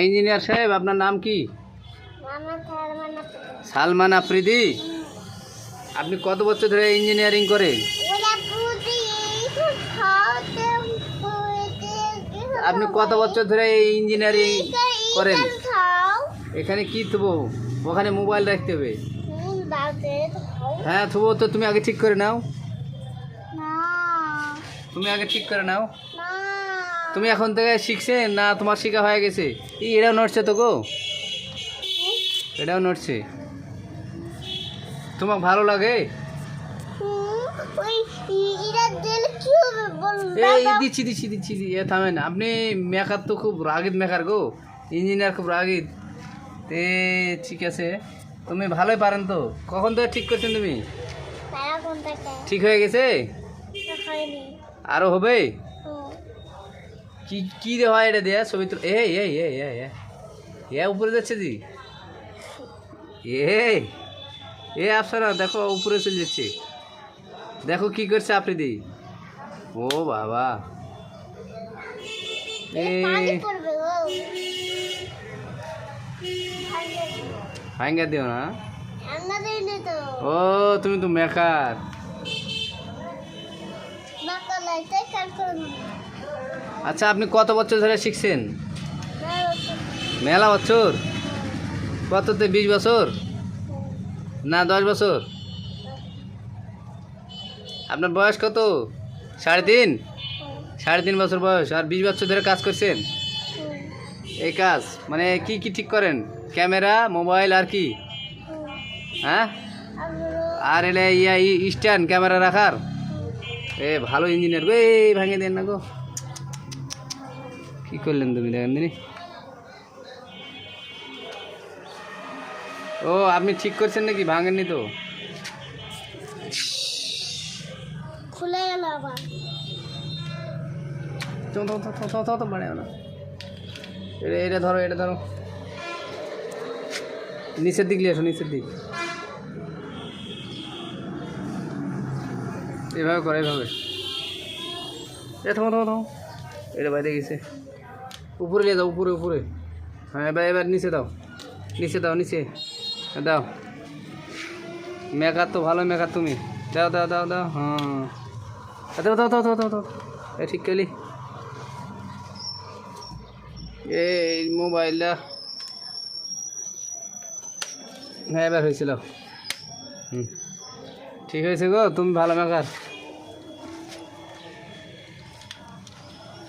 Engineer সাহেব, আপনার নাম কি? সালমান আফ্রিদি। আপনি কত বছর ধরে ইঞ্জিনিয়ারিং করেন? আপনি কত বছর ধরে ইঞ্জিনিয়ারিং করেন? এখানে কি থুবো? ওখানে মোবাইল রাখতে হবে। হ্যাঁ থুবো তো, তুমি আগে ঠিক করে নাও। তুমি আগে ঠিক করে নাও। তুমি এখন থেকে শিখছেন না তোমার শিখা হয়ে গেছে? এটাও নড়ছে তো গো, এটাও নড়ছে। তোমার ভালো লাগে? দিচ্ছি দিচ্ছি দিচ্ছি, থামেন আপনি। মেকার তো খুব রাগিদ মেকার গো, ইঞ্জিনিয়ার খুব রাগিদ। তে ঠিক আছে, তুমি ভালোই পারেন তো। কখন থেকে ঠিক করছেন তুমি? ঠিক হয়ে গেছে? আরো হবে? কি কি রে হয় এটা দেয়া ছবি তো? উপরে যাচ্ছে জি। আপনারা দেখো উপরে চলে যাচ্ছে, দেখো কি করছে আফ্রিদি। ও বাবা, ভাঙ্গা দিও না। ও তুমি তো মেকার। আচ্ছা, আপনি কত বছর ধরে শিখছেন? মেলা বছর। কততে 20 বছর না 10 বছর? আপনার বয়স কত? 3.5? 3.5 বছর বয়স, আর 20 বছর ধরে কাজ করছেন এই কাজ। মানে কি কি ঠিক করেন? ক্যামেরা, মোবাইল আর কি? হ্যাঁ, আর এলে স্ট্যান্ড ক্যামেরা রাখার। ভালো ইঞ্জিনিয়ার গো। ভাঙে দেন না গো, কি করলেন তুমি? দেখেন দিনি। ও আপনি ঠিক করছেন নাকি? ভাঙেননি তো? খুলে গেল আবার। তো বাড়ে না। এটা ধরো, এটা ধরো, নিচের দিক নিয়ে আসো, নিচের দিক। এভাবে করো, এভাবে। থামো, এটা বাইরে গেছে। উপরে নিয়ে যাও, উপরে উপরে। হ্যাঁ এবার নিচে দাও, নিচে দাও, নিচে দাও। মেকার তো ভালো মেকার তুমি। দাও দাও দাও দাও। হ্যাঁ দাও। ঠিক করলি। এই মোবাইলটা, হ্যাঁ এবার হয়েছিল। ঠিক হয়েছে গো, তুমি ভালো মেকার।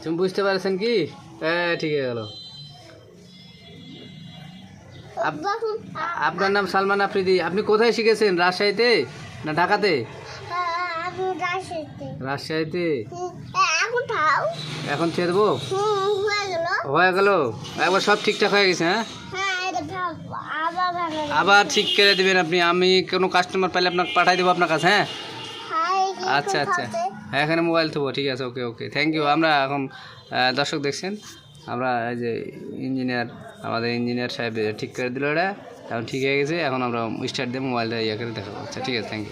তুমি বুঝতে পারছেন কি? ঠিক হয়ে গেল। আপনার নাম সালমান আফ্রিদি। আপনি কোথায় শিখেছেন? রাজশাহীতে না ঢাকাতে? রাজশাহীতে। এখন ছেড়বো? হয়ে গেল একবার, সব ঠিকঠাক হয়ে গেছে? হ্যাঁ, আবার ঠিক করে দেবেন আপনি। আমি কোনো কাস্টমার পাইলে আপনাকে পাঠাই দেবো আপনার কাছে। হ্যাঁ আচ্ছা আচ্ছা, এখানে মোবাইল থবো। ঠিক আছে, ওকে ওকে, থ্যাংক ইউ। আমরা এখন দর্শক দেখছেন, আমরা এই যে ইঞ্জিনিয়ার, আমাদের ইঞ্জিনিয়ার সাহেব ঠিক করে দিল। এটা এখন ঠিক হয়ে গেছে। এখন আমরা স্টার্ট দিয়ে মোবাইলটা ইয়ে করে দেখাবো। আচ্ছা ঠিক আছে, থ্যাংক ইউ।